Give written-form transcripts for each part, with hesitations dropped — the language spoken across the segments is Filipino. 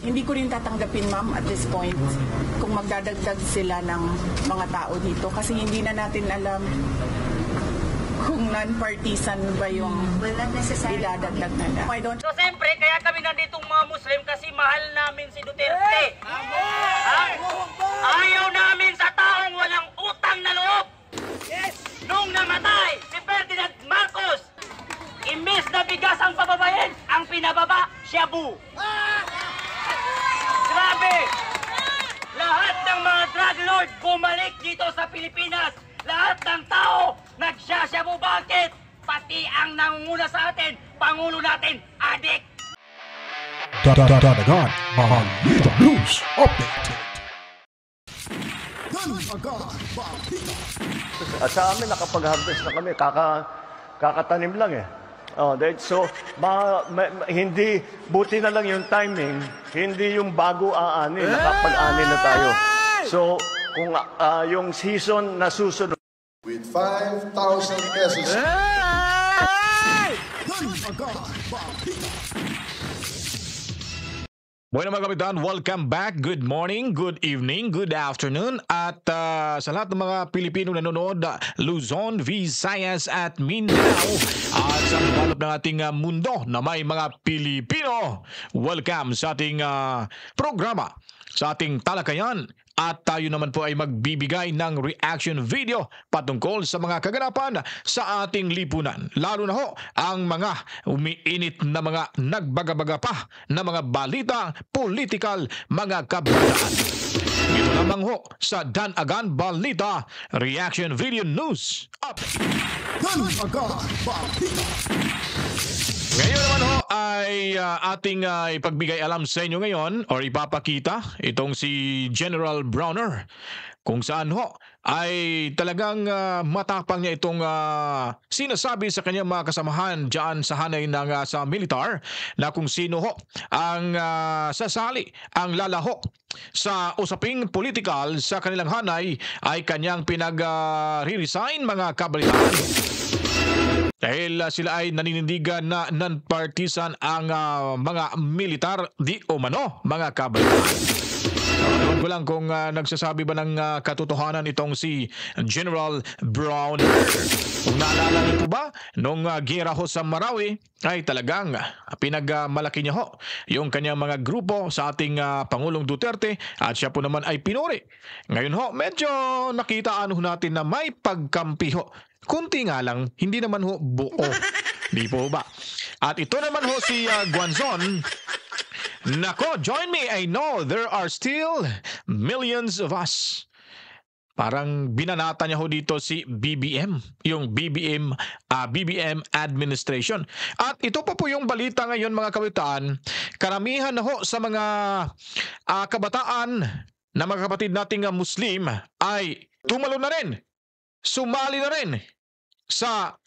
Hindi ko rin tatanggapin, ma'am, at this point kung magdadagdag sila ng mga tao dito kasi hindi na natin alam kung non-partisan ba yung idadagdag nila. So, siyempre, kaya kami nanditong mga Muslim kasi mahal namin si Duterte. Ayaw namin sa taong walang utang na loob. Nung namatay si Ferdinand Marcos, imbis na bigas ang pababayin, ang pinababa, shabu. Grabe! Lahat ng mga drug lord bumalik dito sa Pilipinas. Lahat ng tao nagsasyabu. Bakit? Pati ang nangunguna sa atin, Pangulo natin, adik. Dadagan, Balita News Update. At sa amin, nakapag-harvest na kami, kakatanim lang eh. So, hindi, buti na lang yung timing, hindi yung bago aanin, nakapag-anin na tayo. So, kung yung season na susunod, with 5,000 pesos. Bueno mga kapitan, welcome back. Good morning, good evening, good afternoon. At sa lahat ng mga Pilipino nanonood, Luzon, Visayas at Mindanao at sa balot ng ating mundo na may mga Pilipino, welcome sa ating programa, sa ating talakayan. At tayo naman po ay magbibigay ng reaction video patungkol sa mga kaganapan sa ating lipunan. Lalo na ho ang mga umiinit na mga nagbaga-baga pa na mga balita, political, mga kabataan. Ito lamang ho sa Danagan Balita Reaction Video News Update. Danagan Balita. Ngayon naman ho ay ating ipagbigay alam sa inyo ngayon or ipapakita itong si General Browner kung saan ho ay talagang matapang niya itong sinasabi sa kanyang mga kasamahan dyan sa hanay ng sa militar na kung sino ho ang sasali, ang lalahok sa usaping political sa kanilang hanay ay kanyang pinag-re-resign mga kabalitaan. Dahil sila ay naninindigan na non-partisan ang mga militar di umano mga kabalitaan. Ewan ko lang kung nagsasabi ba ng katotohanan itong si General Browner. Kung naalala niyo po ba, nung giyera ho sa Marawi ay talagang pinagmalaki niya ho yung kanyang mga grupo sa ating Pangulong Duterte at siya po naman ay pinuri. Ngayon ho, medyo nakita natin na may pagkampi ho. Kunti nga lang, hindi naman ho buo. Di po ba? At ito naman ho si Guanzon. Nako, join me. I know there are still millions of us. Parang binanata niya ho dito si BBM, yung BBM administration. At ito po yung balita ngayon mga kabataan. Karamihan na ho sa mga kabataan na mga kapatid nating Muslim ay tumalo na rin. Sumali na rin sa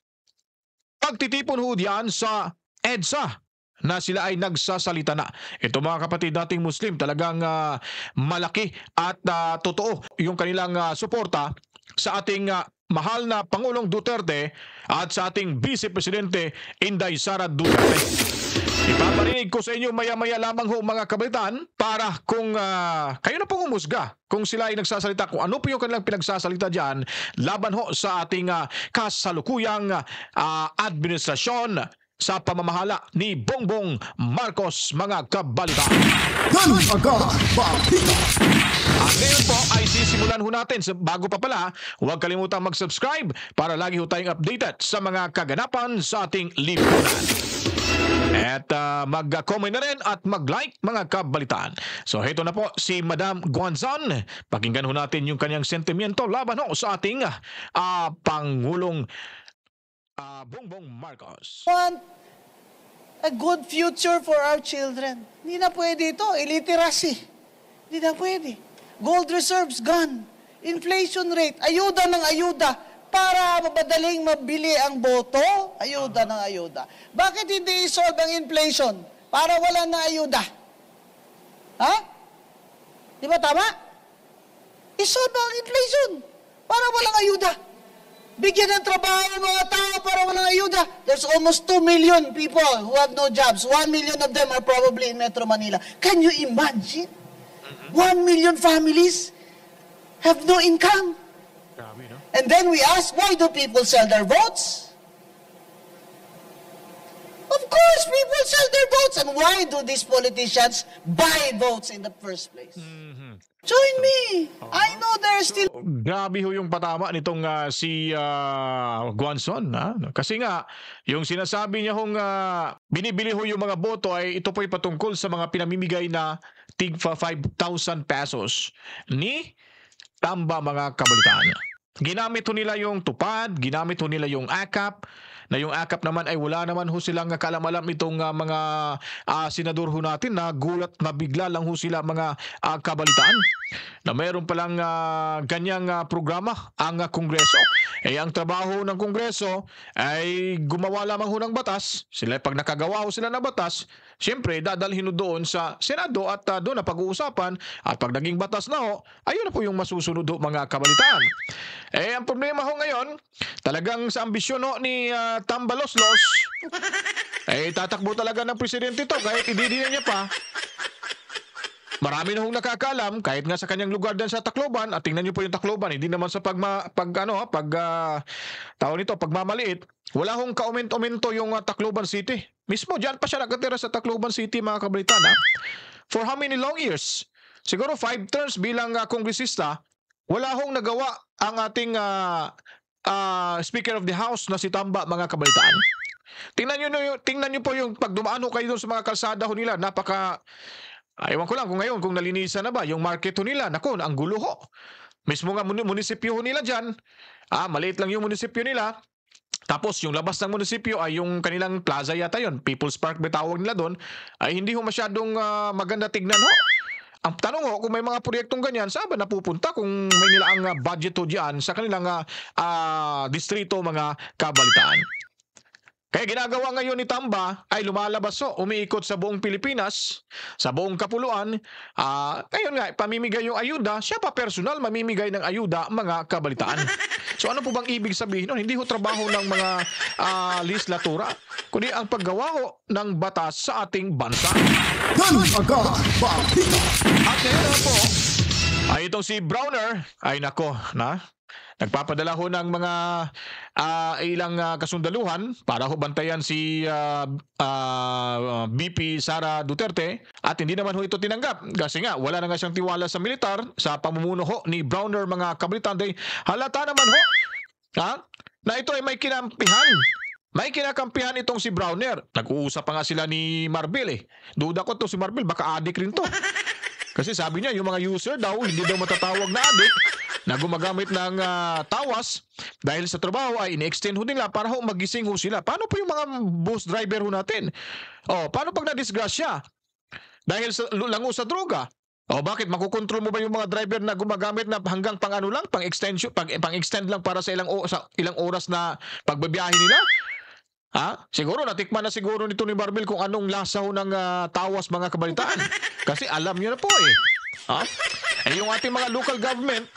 pagtitipon ho diyan sa EDSA na sila ay nagsasalita na. Ito mga kapatid nating Muslim talagang malaki at totoo yung kanilang suporta sa ating mahal na Pangulong Duterte at sa ating Vice Presidente Inday Sara Duterte. Ipaparinig ko sa inyo maya-maya lamang ho mga kabalitaan para kung kayo na pong umusga kung sila ay nagsasalita, kung ano po yung kanilang pinagsasalita dyan laban ho sa ating kasalukuyang administrasyon sa pamamahala ni Bongbong Marcos mga kabalitaan. At ngayon po ay sisimulan ho natin. Bago pa pala, huwag kalimutang mag-subscribe para lagi ho tayong updated sa mga kaganapan sa ating lipunan. At mag-comment na rin at mag-like mga kabalitaan. So heto na po si Madam Guanzon. Pakinggan ho natin yung kanyang sentimiento laban ho sa ating Pangulong Bongbong Marcos. Want a good future for our children. Hindi na pwede ito. Illiteracy. Hindi na pwede. Gold reserves gone. Inflation rate. Ayuda ng ayuda. Para madaling mabili ang boto, ayuda ng ayuda. Bakit hindi isolve ang inflation? Para wala na ayuda. Ha? Di ba tama? Isolve ang inflation. Para walang ayuda. Bigyan ng trabaho ng mga tao para walang ayuda. There's almost 2 million people who have no jobs. 1 million of them are probably in Metro Manila. Can you imagine? 1 million families have no income. And then we ask, why do people sell their votes? Of course, people sell their votes. And why do these politicians buy votes in the first place? Join me. I know there's still... Grabe ho yung patama nitong si Guanzon. Kasi nga, yung sinasabi niya hong binibili ho yung mga boto ay ito po'y patungkol sa mga pinamimigay na tig 5,000 pesos ni Tamba mga kabalitaan. Ginamit ho nila yung tupad, ginamit ho nila yung AKAP, na yung AKAP naman ay wala naman ho silang kaalam-alam itong mga senador ho natin na gulat na bigla lang ho sila mga kabalitaan na mayroon palang ganyang programa ang Kongreso. Ang trabaho ng Kongreso ay gumawa lamang ho ng batas. Sila pag nakagawa ho sila ng batas, siyempre dadalhin ho doon sa Senado at doon na pag-uusapan at pag naging batas na ho, ayun na po yung masusunod ho mga kabalitaan. Ang problema ho ngayon, talagang sa ambisyon ho ni Tambaloslos, tatakbo talaga ng presidente to kahit ididina niya pa. Marami na hong nakakalam kahit nga sa kanyang lugar din sa Tacloban, at tingnan niyo po yung Tacloban, hindi naman sa pagmamaliit, wala hong ka-umento yung Tacloban City. Mismo diyan pa siya nakatira sa Tacloban City mga kabalitan. For how many long years? Siguro 5 terms bilang kongresista, wala hong nagawa ang ating Speaker of the House na si Tamba mga kabalitaan. Tingnan niyo po yung pagdumaan ho kayo doon sa mga kalsada ho nila, ewan ko lang kung ngayon kung nalinisan na ba yung market ho nila. Naku, ang gulo ho. Mismo nga munisipyo ho nila diyan. Maliit lang yung munisipyo nila. Tapos yung labas ng munisipyo ay yung kanilang plaza yata yon, People's Park ba tawag nila doon, ay hindi ho masyadong maganda tignan ho. Ang tanong ho, kung may mga proyektong ganyan, saan ba napupunta kung may nilaang budget ho diyan sa kanilang distrito mga kabalitaan? Kaya ginagawa ngayon ni Tamba ay lumalabas umiikot sa buong Pilipinas, sa buong kapuluan. Ngayon nga, pamimigay yung ayuda, siya pa personal mamimigay ng ayuda mga kabalitaan. So ano po bang ibig sabihin nun? Hindi ho trabaho ng mga legislatura, kundi ang paggawa ng batas sa ating bansa. At ngayon po, ay itong si Browner, ay nako na, nagpapadala ho ng mga ilang kasundaluhan para ho bantayan si BP Sara Duterte, at hindi naman ho ito tinanggap kasi nga wala na nga siyang tiwala sa militar, sa pamumuno ho ni Browner mga kabalitan. Halata naman ho na ito ay may kinampihan. May kinakampihan itong si Browner. Nag-uusap pa nga sila ni Marbil Duda ko to si Marbil, baka adik rin to. Kasi sabi niya yung mga user daw hindi daw matatawag na adik na gumagamit ng tawas dahil sa trabaho ay ini-extend ho nila para ho magising ho sila. Paano po yung mga bus driver ho natin? Paano pag na-disgrasya dahil sa lango sa droga? Bakit makukontrol mo ba yung mga driver na gumagamit na hanggang pang-extend lang para sa ilang oras na pagbabiyahe nila? Siguro natikman na siguro nito ni Marbil kung anong lasa ho ng tawas mga kabalitaan. Kasi alam niyo na po yung ating mga local government,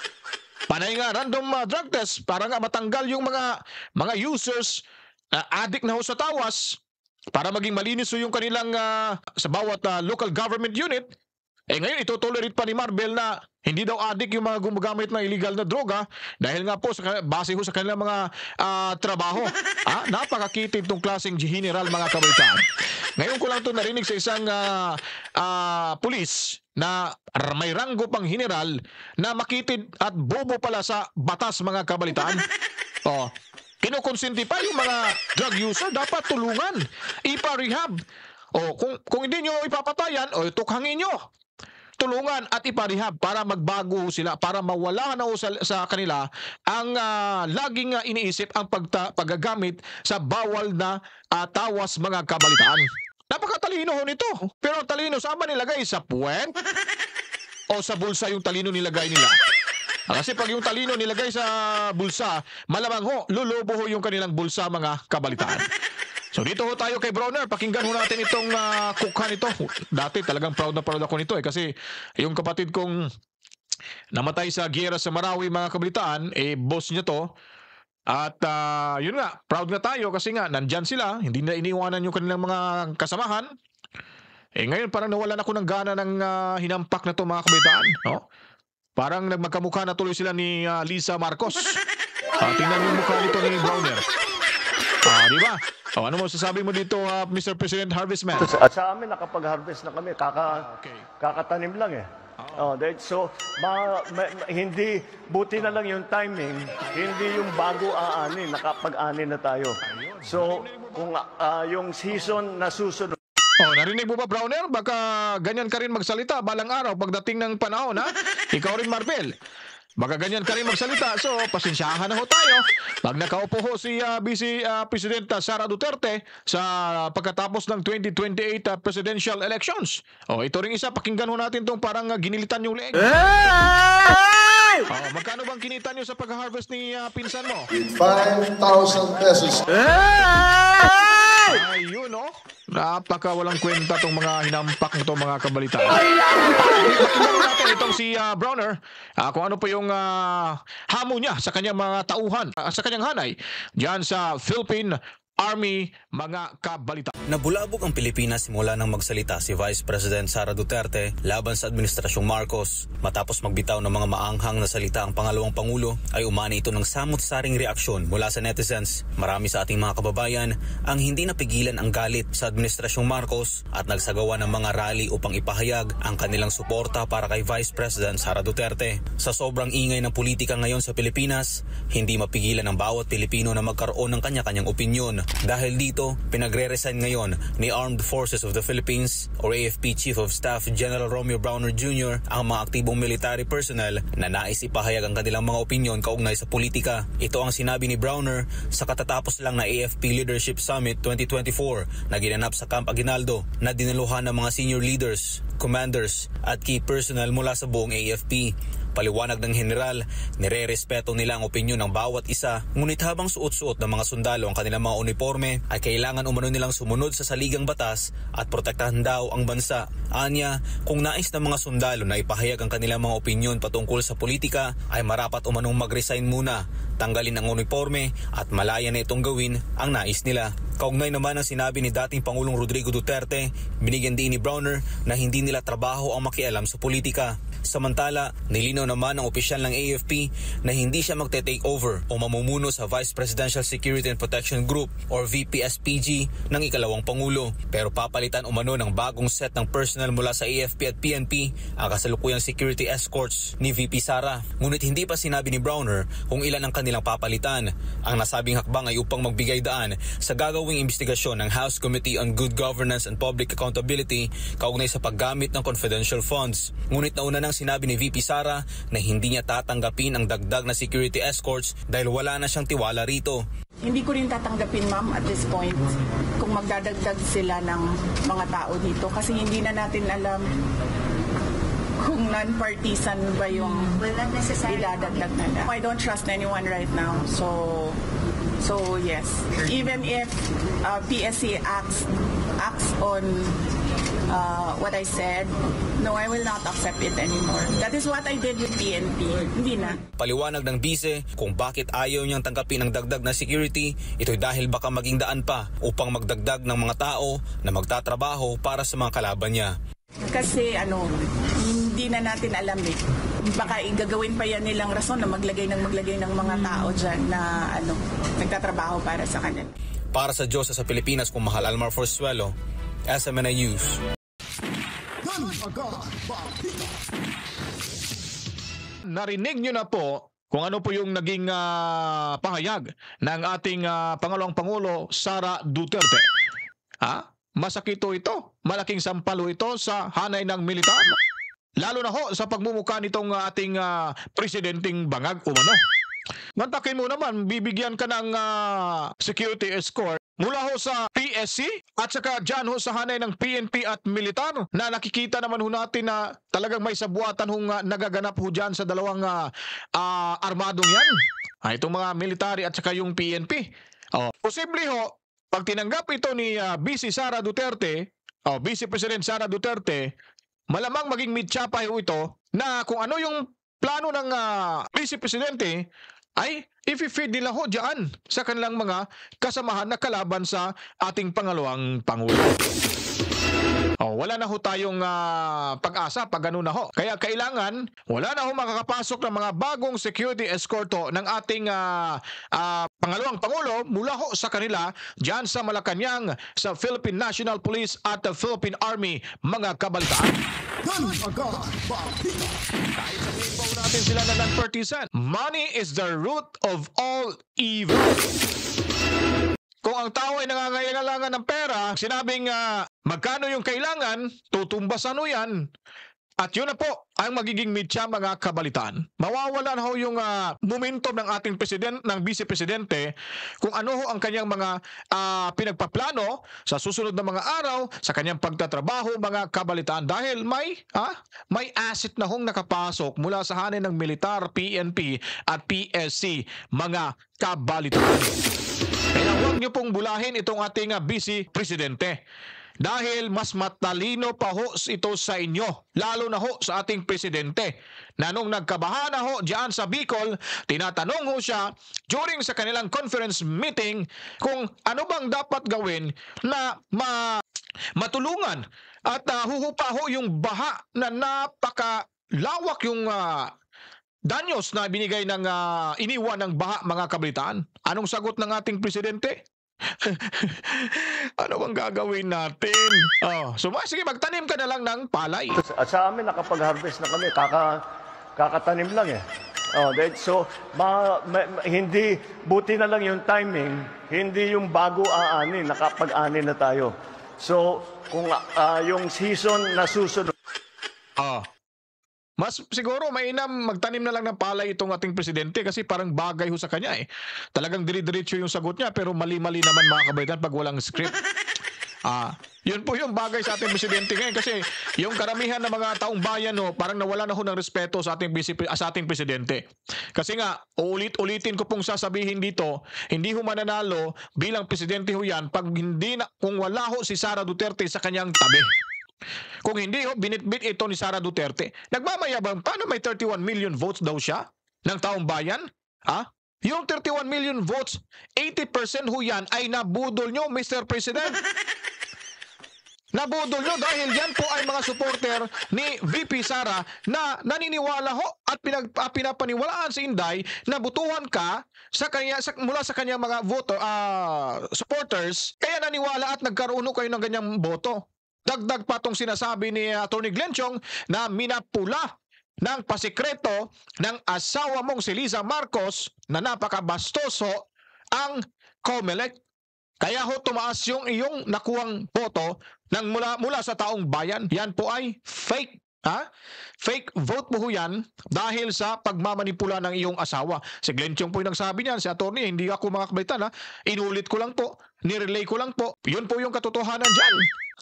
panay nga random drug test para nga matanggal yung mga users addict na ho sa tawas, para maging malinis ho yung kanilang sa bawat local government unit. Ngayon itotolerate pa ni Marbil na hindi daw addict yung mga gumagamit ng illegal na droga dahil nga po base ho sa kanilang mga trabaho. Napakakitid tong klaseng general mga kabalitaan. Ngayon ko lang ito narinig sa isang pulis na may ranggo pang general na makitid at bobo pala sa batas mga kabalitaan. Kinukonsenti pa yung mga drug user, dapat tulungan, ipa-rehab. Kung hindi nyo ipapatayan, tukhangin nyo. Tulungan at iparehab para magbago sila, para mawala na sa kanila ang laging iniisip ang paggagamit sa bawal na tawas mga kabalitaan. Napakatalino ho nito. Pero ang talino saan ba nilagay? Sa puwet? O sa bulsa yung talino nilagay nila? Kasi pag yung talino nilagay sa bulsa, malamang ho, lulubo ho yung kanilang bulsa mga kabalitaan. So dito ho tayo kay Browner, pakinggan ho natin itong kukhan ito. Dati talagang proud na proud ako nito kasi yung kapatid kong namatay sa giyera sa Marawi mga kabalitaan, boss niya to. At yun nga, proud nga tayo kasi nga nandyan sila, hindi na iniwanan yung kanilang mga kasamahan. Ngayon parang nawalan ako ng gana ng hinampak na to mga kabataan. No? Parang magkamukha na tuloy sila ni Lisa Marcos. Tingnan mo yung mukha nito ni Browner. Di ba? Ano mo sasabi mo dito, Mr. President Harvestman? At sa amin, nakapag-harvest na kami. Okay. Kakatanim lang eh. So, hindi, buti na lang yung timing, hindi yung bago aanin, nakapag-ani na tayo. So, kung yung season na susunod, Narinig mo ba, Browner? Baka ganyan ka rin magsalita balang araw pagdating ng panahon, ha? Ikaw rin, Marvel. Baka ganyan ka rin magsalita. So, pasensyahan na ho tayo. Pag nakaupo ho si Vice President Sara Duterte sa pagkatapos ng 2028 presidential elections. Ito rin isa. Pakinggan ho natin itong parang ginilitan yung leeg. Magkano bang kinita nyo sa pag-harvest ni pinsan mo? With 5,000 pesos. Ayun, napaka walang kwenta tong mga hinampak nito mga kabalitaan. Pakinggan natin itong si Browner kung ano pa yung hamon niya sa kanyang mga tauhan, sa kanyang hanay diyan sa Philippine Army, mga kabalita. Nabulabog ang Pilipinas simula nang magsalita si Vice President Sara Duterte laban sa Administrasyong Marcos. Matapos magbitaw ng mga maanghang na salita ang pangalawang Pangulo, ay umani ito ng samot-saring reaksyon mula sa netizens. Marami sa ating mga kababayan ang hindi napigilan ang galit sa Administrasyong Marcos at nagsagawa ng mga rally upang ipahayag ang kanilang suporta para kay Vice President Sara Duterte. Sa sobrang ingay ng politika ngayon sa Pilipinas, hindi mapigilan ng bawat Pilipino na magkaroon ng kanya-kanyang opinyon. Dahil dito, pinagre-resign ngayon ni Armed Forces of the Philippines or AFP Chief of Staff General Romeo Browner Jr. ang mga aktibong military personnel na nais ipahayag ang kanilang mga opinyon kaugnay sa politika. Ito ang sinabi ni Browner sa katatapos lang na AFP Leadership Summit 2024 na ginanap sa Camp Aguinaldo na dinaluhan ng mga senior leaders, commanders at key personnel mula sa buong AFP. Paliwanag ng general, nire-respeto nila ang opinyon ng bawat isa, ngunit habang suot-suot ng mga sundalo ang kanilang mga uniforme ay kailangan umano nilang sumunod sa saligang batas at protektahan daw ang bansa. Anya, kung nais ng mga sundalo na ipahayag ang kanilang mga opinyon patungkol sa politika ay marapat umanong mag-resign muna, tanggalin ang uniforme at malaya na itong gawin ang nais nila. Kaugnay naman ang sinabi ni dating Pangulong Rodrigo Duterte, binigyan din ni Browner na hindi nila trabaho ang makialam sa politika. Samantala, nilinaw naman ng opisyal ng AFP na hindi siya magte-take over o mamumuno sa Vice Presidential Security and Protection Group or VPSPG ng ikalawang Pangulo. Pero papalitan umano ng bagong set ng personnel mula sa AFP at PNP ang kasalukuyang security escorts ni VP Sara. Ngunit hindi pa sinabi ni Browner kung ilan ang kanilang papalitan. Ang nasabing hakbang ay upang magbigay daan sa gagawing investigasyon ng House Committee on Good Governance and Public Accountability kaugnay sa paggamit ng confidential funds. Ngunit nauna nang sinabi ni VP Sara na hindi niya tatanggapin ang dagdag na security escorts dahil wala na siyang tiwala rito. Hindi ko rin tatanggapin, ma'am, at this point kung magdadagdag sila ng mga tao dito kasi hindi na natin alam kung non-partisan ba yung idadagdag nila. I don't trust anyone right now. So yes, even if PSC acts on what I said, no, I will not accept it anymore. That is what I did with PNP. Hindi na. Paliwanag ng bise kung bakit ayaw niyang tanggapin ang dagdag na security, ito'y dahil baka maging daan pa upang magdagdag ng mga tao na magtatrabaho para sa mga kalaban niya. Kasi hindi na natin alam eh. Baka igagawin pa yan nilang rason na maglagay ng mga tao dyan na nagtatrabaho para sa kanila. Para sa Diyos sa Pilipinas, kung Mahal Almar Forzuelo, SMNI News. Narinig nyo na po kung ano po yung naging pahayag ng ating Pangalawang Pangulo, Sara Duterte. Masakit ito. Malaking sampalo ito sa hanay ng militar. Lalo na ho sa pagmumukha nitong ating presidenteng bangag umano. Mantakin mo naman, bibigyan ka ng security escort mula ho sa PSC at saka dyan ho sa hanay ng PNP at militar na nakikita naman ho natin na talagang may sabuatan hong nagaganap ho dyan sa dalawang armadong yan. Itong mga military at saka yung PNP. Posible ho, pag tinanggap ito ni Vice Sara Duterte, Vice President Sara Duterte, malamang maging mitsa pa ho ito na kung ano yung plano ng Vice Presidente ay i-feed nila ho dyan sa kanilang mga kasamahan na kalaban sa ating pangalawang Pangulo. Wala na ho tayong pag-asa pag ganun na ho. Kaya kailangan, wala na ho makakapasok ng mga bagong security escort ng ating pangalawang Pangulo mula ho sa kanila dyan sa Malacanang, sa Philippine National Police at the Philippine Army, mga kabalitaan. Kahit sabihin po natin sila na non-partisan, money is the root of all evil. Kung ang tao ay nangangailangan ng pera, sinabing magkano yung kailangan, tutumbasan ho yan. At yun na po ang magiging mitya, mga kabalitaan. Mawawala na ho yung momentum ng ating ng Vice Presidente kung ano ho ang kanyang mga pinagpaplano sa susunod na mga araw sa kanyang pagtatrabaho, mga kabalitaan. Dahil may asset na hong nakapasok mula sa hanin ng militar, PNP at PSC, mga kabalitaan. Kaya huwag niyo pong bulahin itong ating Vice Presidente. Dahil mas matalino pa ho ito sa inyo, lalo na ho sa ating presidente, na nung nagkabahan na ho diyan sa Bicol, tinatanong ho siya during sa kanilang conference meeting kung ano bang dapat gawin na matulungan at huhupa ho yung baha na napakalawak yung danyos na binigay ng iniwan ng baha, mga kabalitaan. Anong sagot ng ating presidente? Ano bang gagawin natin? Sige, magtanim ka na lang ng palay. At sa amin, nakapag-harvest na kami. Kakatanim lang eh. So, hindi, buti na lang yung timing, hindi yung bago aanin, nakapag-anin na tayo. So, kung yung season na susunod, mas siguro mainam magtanim na lang ng palay itong ating presidente kasi parang bagay ho sa kanya eh. Talagang dire-diretso yung sagot niya pero mali-mali naman, mga kabaitan, pag walang script. Yun po yung bagay sa ating presidente ngayon kasi yung karamihan ng mga taong bayan parang nawala na ho ng respeto sa ating presidente. Kasi nga, ulit-ulitin ko pong sasabihin dito, hindi ho mananalo bilang presidente ho yan kung wala ho si Sara Duterte sa kanyang tabi. Kung hindi binitbit ito ni Sara Duterte, nagmamayabang, paano may 31 million votes daw siya ng taong bayan? Yung 31 million votes, 80% ho yan ay nabudol nyo, Mr. President. Nabudol nyo dahil yan po ay mga supporter ni VP Sara na naniniwala ho at pinapaniwalaan si Inday na butuhan ka mula sa kanyang mga supporters, kaya naniwala at nagkaroon kayo ng ganyang boto. Dagdag pa itong sinasabi ni Atty. Glenchong na minapula ng pasikreto ng asawa mong si Liza Marcos na napakabastoso ang COMELEC. Kaya ho tumaas yung iyong nakuwang boto mula sa taong bayan. Yan po ay fake. Fake vote mo ho yan dahil sa pagmamanipula ng iyong asawa. Si Glenchong po yung nagsabi niyan, si attorney, hindi ako, mga kabaitan, inulit ko lang po, nirelay ko lang po. Yun po yung katotohanan dyan.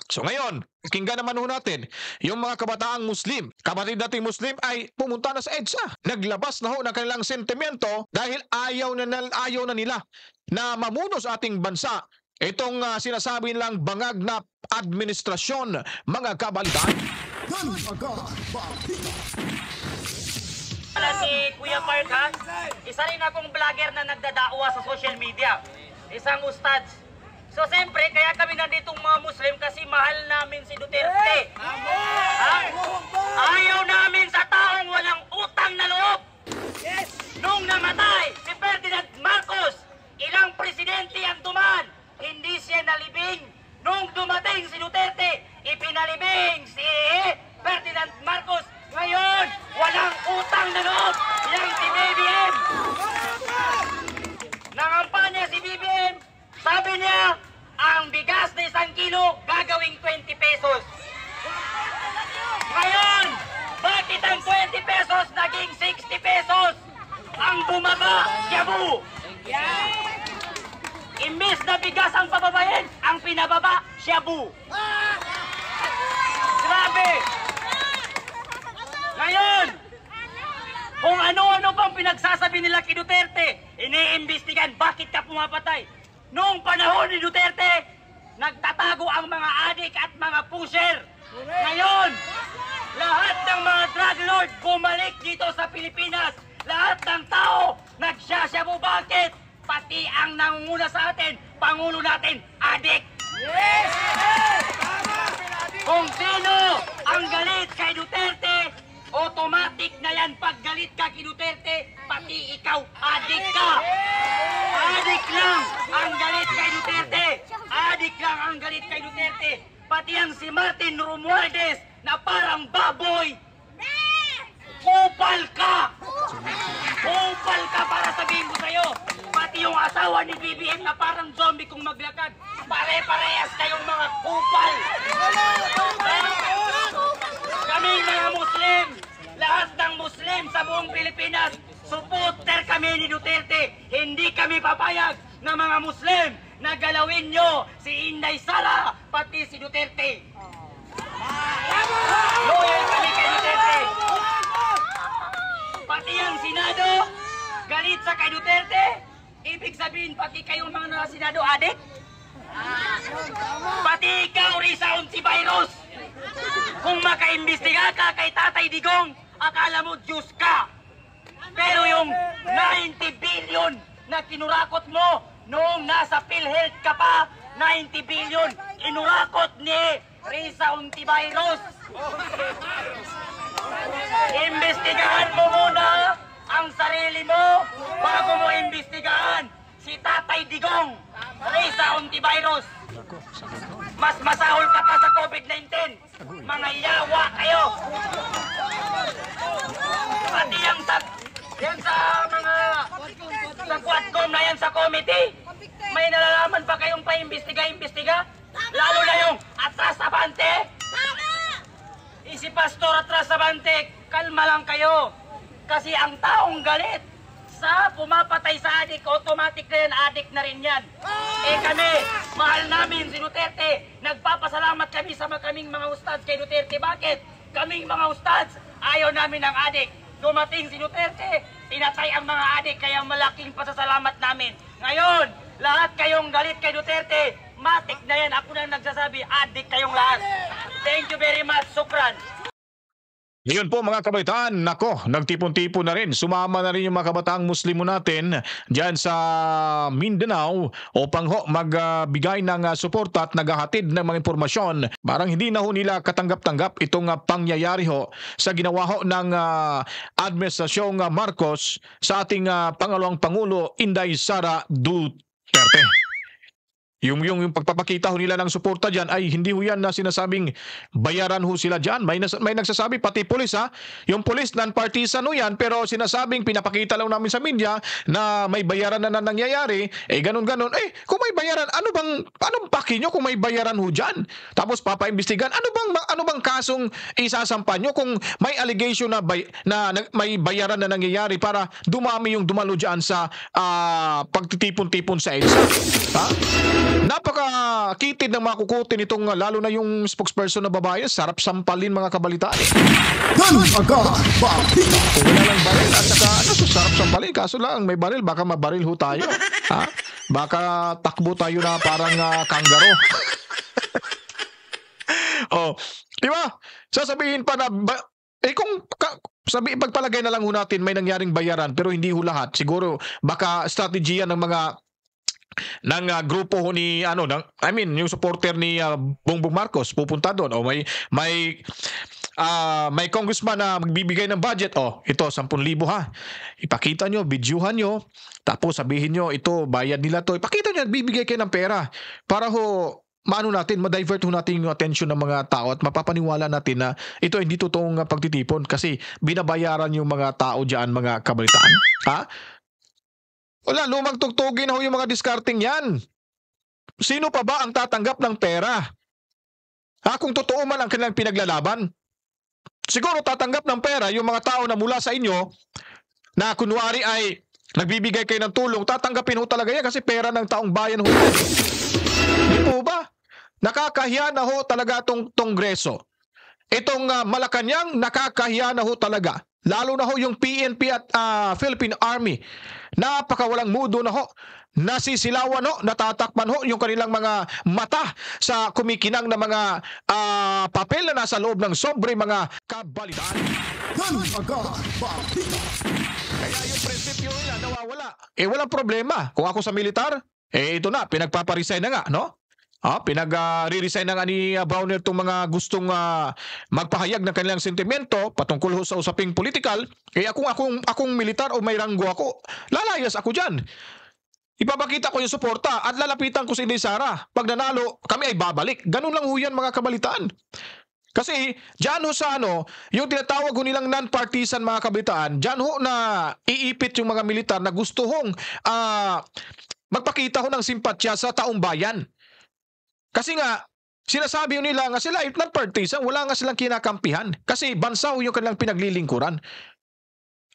So ngayon, pakinggan naman ho natin, yung mga kabataang Muslim, kapatid nating Muslim ay pumunta na sa EDSA. Naglabas na ho ng kanilang sentimento dahil ayaw na nila na mamuno sa ating bansa itong sinasabi nilang bangag na administrasyon, mga kabalitaan. Si Kuya Park, isa rin akong vlogger na nagdadawa sa social media. Isang ustads. So siyempre, kaya kami nanditong mga Muslim kasi mahal namin si Duterte. Ayaw namin sa taong walang utang na loob. Nung namatay si Ferdinand Marcos, ilang presidente ang duman, hindi siya nalibing. Nung dumating si Duterte, ipinalibing si Ferdinand Marcos. Ngayon, walang utang na loob. Yang si BBM. Nangampanya si BBM, sabi niya, ang bigas na 1 kilo gagawing 20 pesos. Ngayon, bakit ang 20 pesos naging 60 pesos? Ang bumaba, Shabu. Imbis na bigas ang pababayin, ang pinababa, Shabu. Grabe! Ngayon, kung ano-ano pang pinagsasabi nila kay Duterte, iniimbestigan bakit ka pumapatay. Noong panahon ni Duterte, nagtatago ang mga adik at mga pusher. Ngayon, lahat ng mga drug lord bumalik dito sa Pilipinas Lahat ng tao nagsasyabu. Bakit? Pati ang nangunguna sa atin, Pangulo natin, adik. Yes! Kung sino ang galit kay Duterte, automatic na yan. Pag galit ka kay Duterte, pati ikaw, adik ka. Adik lang ang galit kay Duterte. Adik lang ang galit kay Duterte. Pati ang si Martin Romualdez na parang baboy. Kupal ka! Kupal ka para sabihin ko sa'yo. Pati yung asawa ni BBM na parang zombie kung maglakad. Pare-parehas kayong mga kupal. Kami mga Muslim, lahat ng Muslim sa buong Pilipinas, supporter kami ni Duterte. Hindi kami papayag na mga Muslim na galawin nyo si Inday Sara, pati si Duterte. Loyal kami kay Duterte. Pati ang Senado, galit sa kay Duterte. Ibig sabihin, pati kayong mga nasa Senado, adik? Pati ikaw, Risa Ontiveros. Kung makaimbestiga ka kay Tatay Digong, akala mo Diyos ka. Pero yung 90 billion na kinurakot mo noong nasa PhilHealth ka pa, 90 billion, kinurakot ni Risa Ontiveros. Imbestigahan mo muna ang sarili mo bago mo imbestigahan si Tatay Digong, Risa Ontiveros. Mas masahol ka pa sa COVID-19. Mga yawa kayo. Pati yan sa mga sa Quadcom na yan sa committee. May nalalaman pa kayong pa-imbestiga. Lalo na yung Atras Abante. Si Pastor Atras Abante, kalma lang kayo. Kasi ang taong galit sa pumapatay sa adik, automatic na yan, adik na rin yan. Eh kami, mahal namin si Duterte. Nagpapasalamat kami sa kaming mga ustads kay Duterte. Bakit? Kaming mga ustads, ayaw namin ng adik. Dumating si Duterte, tinatay ang mga adik, kaya malaking pasasalamat namin. Ngayon, lahat kayong galit kay Duterte, matik na yan. Ako na nagsasabi, adik kayong lahat. Thank you very much. Sukran. Ngayon po mga kabataan, nako, nagtipon-tipon na rin. Sumama na rin yung mga kabataang Muslimo natin dyan sa Mindanao upang magbigay ng suporta at naghahatid ng mga impormasyon. Parang hindi na ho nila katanggap-tanggap itong pangyayari ho sa ginawa ho ng administrasyong Marcos sa ating pangalawang Pangulo, Inday Sara Duterte. Yung pagpapakita ho nila ng suporta dyan ay hindi ho yan na sinasabing bayaran ho sila dyan. May nagsasabi, pati pulis ha. Yung pulis, non-partisan ho yan, pero sinasabing pinapakita lang namin sa media na may bayaran na nangyayari. Ganun-ganun. Kung may bayaran, anong paki nyo kung may bayaran ho dyan? Tapos papaimbestigan, ano bang kasong isasampa nyo kung may allegation na may bayaran na nangyayari para dumami yung dumalo dyan sa pagtitipon-tipon sa EDSA? Ha? Napakakitid ng mga kukutin itong lalo na yung spokesperson na babae. Sarap sampalin mga kabalitaan. Kung wala lang baril at saka sarap sampalin. Kaso lang may baril, baka mabaril ho tayo. Ha? Baka takbo tayo na parang kanggaro. Di ba? Sasabihin pa na pagpalagay na lang ho natin may nangyaring bayaran pero hindi ho lahat. Siguro baka strategy yan ng mga grupo ho ni yung supporter ni Bongbong Marcos pupunta doon may congressman na magbibigay ng budget ito 10,000 ha, ipakita nyo, videohan nyo, tapos sabihin nyo ito bayad nila to, ipakita nyo, bibigay kayo ng pera para ho ma-divert ho natin yung attention ng mga tao at mapapaniwala natin na ito hindi totoong pagtitipon kasi binabayaran yung mga tao dyan, mga kabalitaan. Ha? Wala, lumang tugtugin na ho yung mga discarding yan. Sino pa ba ang tatanggap ng pera? Kung totoo man ang kanilang pinaglalaban. Siguro tatanggap ng pera yung mga tao na mula sa inyo na kunwari ay nagbibigay kayo ng tulong, tatanggapin ho talaga yan kasi pera ng taong bayan ho. Di po ba? Nakakahiya na ho talaga itong Kongreso. Itong Malacanang, nakakahiya na ho talaga. Lalo na ho yung PNP at Philippine Army. Napakawalang mudo na ho. Nasisilawan ho, natatakpan ho yung kanilang mga mata sa kumikinang na mga papel na nasa loob ng sobre mga kabalitaan. Kaya yung prinsipyo nila nawawala. Walang problema. Kung ako sa militar, ito na, pinagpaparesign na nga, no? Pinag-re-resign na nga ni Browner itong mga gustong magpahayag ng kanilang sentimento patungkol sa usaping politikal. Akong militar o may ranggo ako, lalayas ako dyan. Ipapakita ko yung suporta at lalapitan ko si Inday Sara. Pag nanalo, kami ay babalik. Ganun lang ho yan, mga kabalitaan. Kasi dyan ho sa yung tinatawag ho nilang non-partisan, mga kabalitaan, dyan ho na iipit yung mga militar na gusto hong magpakita ho ng simpatsya sa taong bayan. Kasi nga, sinasabi nila nga sila, non-partisan, wala nga silang kinakampihan. Kasi bansa ho yung kanilang pinaglilingkuran.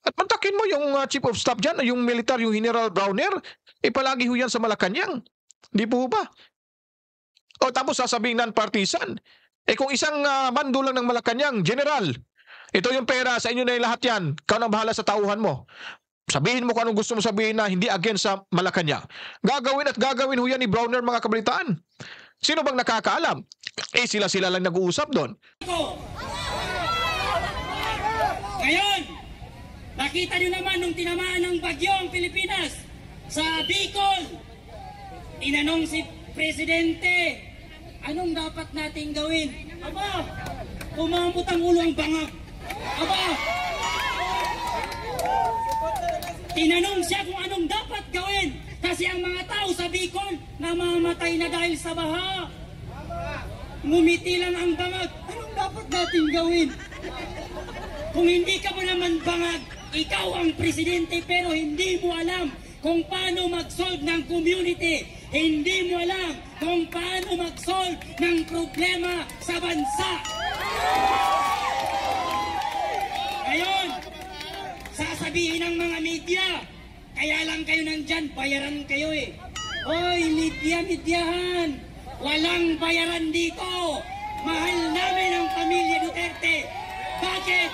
At mantakin mo yung chief of staff dyan, yung militar, yung General Browner, palagi ho yan sa Malacanang. Di po ba? O tapos sasabihin non-partisan. Kung isang mando lang ng Malacanang, General, ito yung pera, sa inyo na yung lahat yan. Ikaw nang bahala sa tauhan mo. Sabihin mo kung anong gusto mo sabihin na hindi against sa Malacanang. Gagawin at gagawin ho yan ni Browner, mga kabalitaan. Sino bang nakakaalam? Sila lang nag-uusap doon. Ngayon, nakita nyo naman nung tinamaan ng bagyo ang Pilipinas sa Bicol. Tinanong si Presidente, anong dapat nating gawin? Aba, kumamot ang ulo ang bangag. Aba, tinanong siya kung anong dapat gawin. Kasi ang mga tao sa Bicol namamatay na dahil sa baha. Ngumiti lang ang bangag. Anong dapat natin gawin? Kung hindi ka mo naman bangag, ikaw ang presidente pero hindi mo alam kung paano mag-solve ng community. Hindi mo alam kung paano mag-solve ng problema sa bansa. Ngayon, sasabihin ng mga media, kaya lang kayo nandyan, bayaran kayo eh. Hoy, media-medyahan, walang bayaran dito. Mahal namin ang pamilya Duterte. Bakit?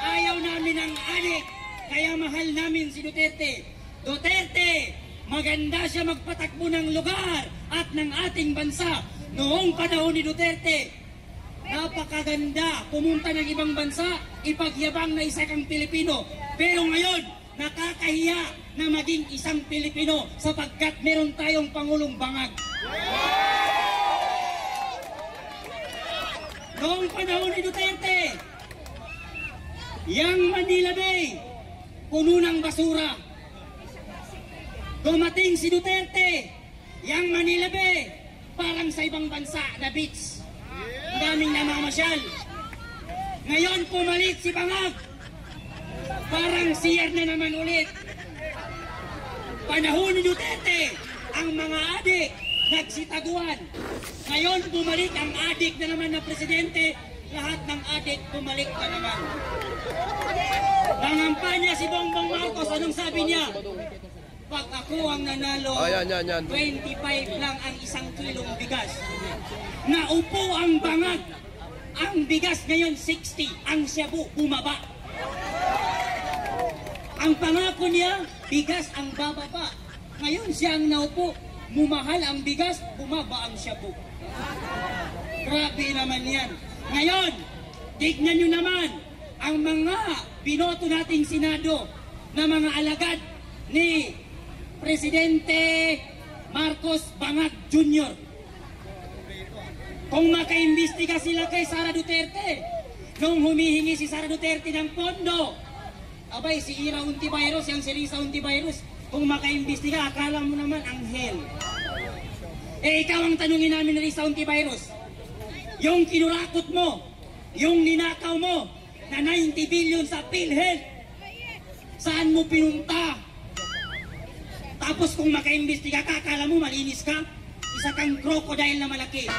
Ayaw namin ang adik, kaya mahal namin si Duterte. Duterte, maganda siya magpatakbo ng lugar at ng ating bansa. Noong panahon ni Duterte, napakaganda pumunta ng ibang bansa, ipagyabang na isa kang Pilipino. Pero ngayon, nakakahiya na maging isang Pilipino sapagkat meron tayong Pangulong bangag. Noong panahon ni Duterte, yang Manila Bay, puno ng basura. Dumating si Duterte, yang Manila Bay, parang sa ibang bansa na beach. Ang daming namamasyal. Ngayon pumalit si Bangag, parang siyar na naman ulit. Panahon ni Duterte, ang mga adik nagsitaguan. Ngayon bumalik ang adik na naman na presidente, lahat ng adik bumalik na naman. Nangampanya si Bongbong Marcos, anong sabi niya? Pag ako ang nanalo, 25 lang ang isang kilong bigas. Naupo ang Bangag, ang bigas ngayon 60, ang Cebu bumaba. Ang pangako niya, bigas ang bababa. Ngayon siya ang naupo, mumahal ang bigas, bumaba ang Cebu. Grabe naman yan. Ngayon, tignan nyo naman ang mga binoto nating Senado na mga alagad ni Presidente Marcos Bangag Jr. Kung makaimbestiga sila kay Sara Duterte, nung humihingi si Sara Duterte ng pondo, abay si Ira Hontiveros, yung si Risa Hontiveros, kung makaimbestiga, akala mo naman anghel. Ikaw ang tanungin namin ni Risa Hontiveros, yung kinurakot mo, yung ninakaw mo, na 90 billion sa PhilHealth, saan mo pinunta? Tapos kung makaimbestiga ka, akala mo malinis ka? Isa kang crocodile na malaki.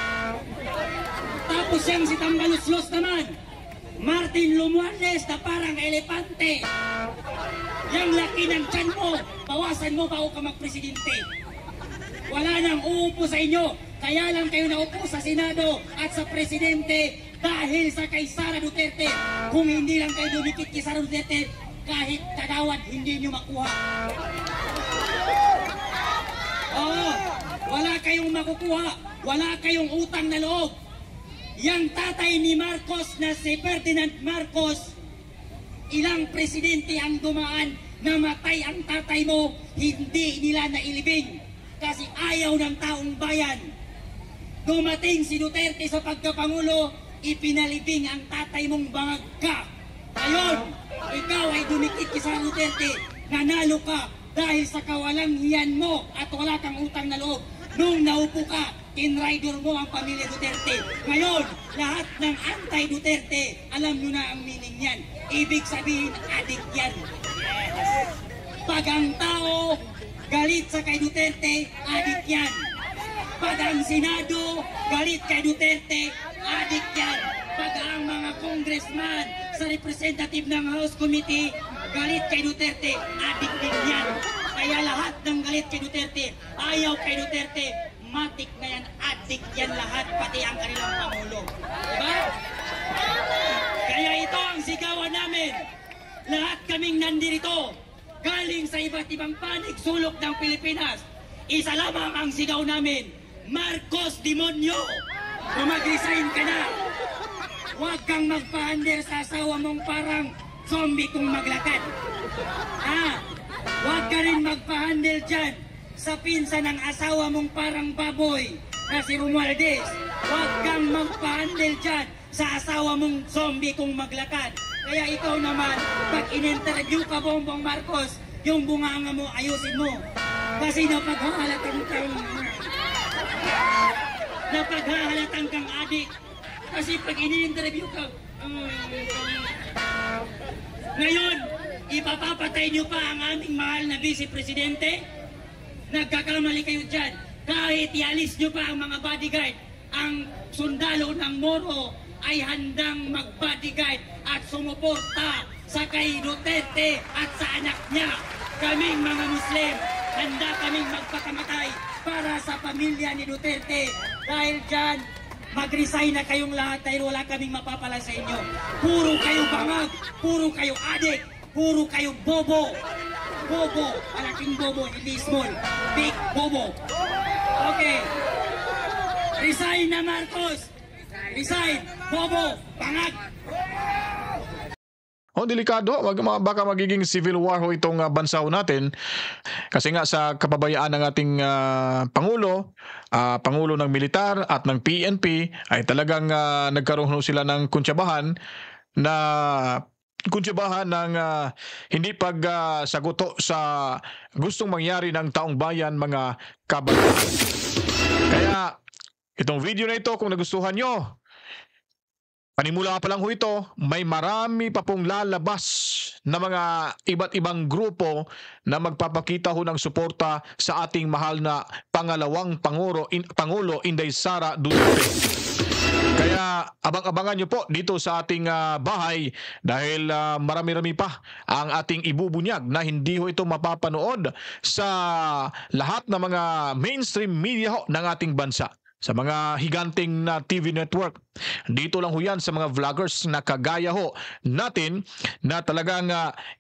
Tapos siyang si Tambaluslos naman, Martin Romualdez na parang elepante. Yang laki ng tiyan mo, bawasan mo bago ka magpresidente. Wala nang uupo sa inyo, kaya lang kayo naupo sa Senado at sa Presidente dahil sa kay Sara Duterte. Kung hindi lang kayo dumikit kay Sara Duterte, kahit kadawat hindi nyo makuha. Oo, wala kayong makukuha, wala kayong utang na loob. Yang tatay ni Marcos na si Ferdinand Marcos, ilang presidente ang dumaan namatay ang tatay mo, hindi nila nailibing. Kasi ayaw ng taong bayan. Dumating si Duterte sa pagkapangulo, ipinalibing ang tatay mong bangag ka. Ngayon, ikaw ay dumikit kay Sara Duterte, nanalo ka dahil sa kawalang hiyan mo at wala kang utang na loob. Nung naupo ka, tinrider mo ang pamilya Duterte. Ngayon, lahat ng anti-Duterte, alam nyo na ang meaning yan. Ibig sabihin, adik yan. Pag ang tao galit sa kay Duterte, adik yan. Pag ang Senado galit kay Duterte, adik yan. Pag ang mga congressman sa representative ng House Committee galit kay Duterte, adik din yan. Kaya lahat ng galit kay Duterte, ayaw kay Duterte, matik na yan, adik yan lahat, pati ang kanilang Pangulo. Diba? Kaya ito ang sigawan namin. Lahat kaming nandirito, galing sa iba't ibang panig sulok ng Pilipinas. Isa lamang ang sigaw namin, Marcos Demonyo! Kung mag-resign ka na, huwag kang magpa-under sa asawa mong parang zombie kung maglakad. Huwag ka rin magpa-handle dyan sa pinsan ng asawa mong parang baboy na si Romualdez. Huwag kang magpa-handle dyan sa asawa mong zombie kung maglakad. Kaya ikaw naman, pag in-interview ka, Bongbong Marcos, yung bunganga mo, ayusin mo. Kasi napaghahalatan kang adik. Kasi pag in-interview ka, ngayon, ipapapatay niyo pa ang aming mahal na Vice Presidente? Nagkakamali kayo dyan. Kahit ialis niyo pa ang mga bodyguard, ang sundalo ng Moro ay handang mag-bodyguard at sumuporta sa kay Duterte at sa anak niya. Kaming mga Muslim, handa kaming magpakamatay para sa pamilya ni Duterte. Dahil dyan, mag-resign na kayong lahat dahil wala kaming mapapala sa inyo. Puro kayo bangag, puro kayo adik, puro kayo bobo. Bobo, malaking bobo, hindi small. Big bobo. Okay. Resign na, Marcos. Resign, bobo, bangag. Delikado, baka magiging civil war ho itong bansa ho natin. Kasi nga sa kapabayaan ng ating Pangulo, Pangulo ng Militar at ng PNP ay talagang nagkaroon ho sila ng kuntsabahan ng hindi pagsaguto sa gustong mangyari ng taong bayan, mga kabataan. Kaya itong video na ito, kung nagustuhan nyo, panimula pa lang ho ito, may marami pa pong lalabas na mga iba't ibang grupo na magpapakita ho ng suporta sa ating mahal na pangalawang Pangulo Inday Sara Duterte. Kaya abang-abangan nyo po dito sa ating bahay dahil marami-rami pa ang ating ibubunyag na hindi ho ito mapapanood sa lahat ng mga mainstream media ho ng ating bansa. Sa mga higanting na TV network. Dito lang ho yan sa mga vloggers na kagaya ho natin na talagang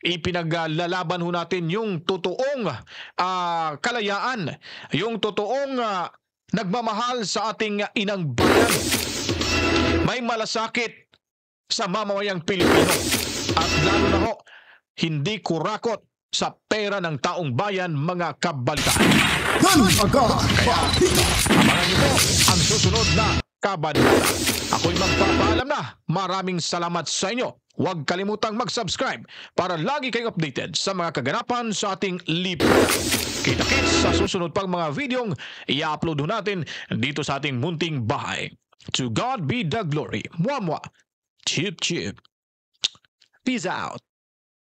ipinaglalaban ho natin yung totoong kalayaan, yung totoong nagmamahal sa ating inang bayan. May malasakit sa mamamayang Pilipino at lalo na ho, hindi kurakot sa pera ng taong bayan, mga kabalitaan. Kaya abangan niyo po ang susunod na kabanata. Ako'y magpapaalam na. Maraming salamat sa inyo. Huwag kalimutang mag-subscribe para lagi kayong updated sa mga kaganapan sa ating lipunan. Kita-kits sa susunod pang mga videong i-upload natin dito sa ating munting bahay. To God be the glory. Mwah mwah. Chip chip. Peace out.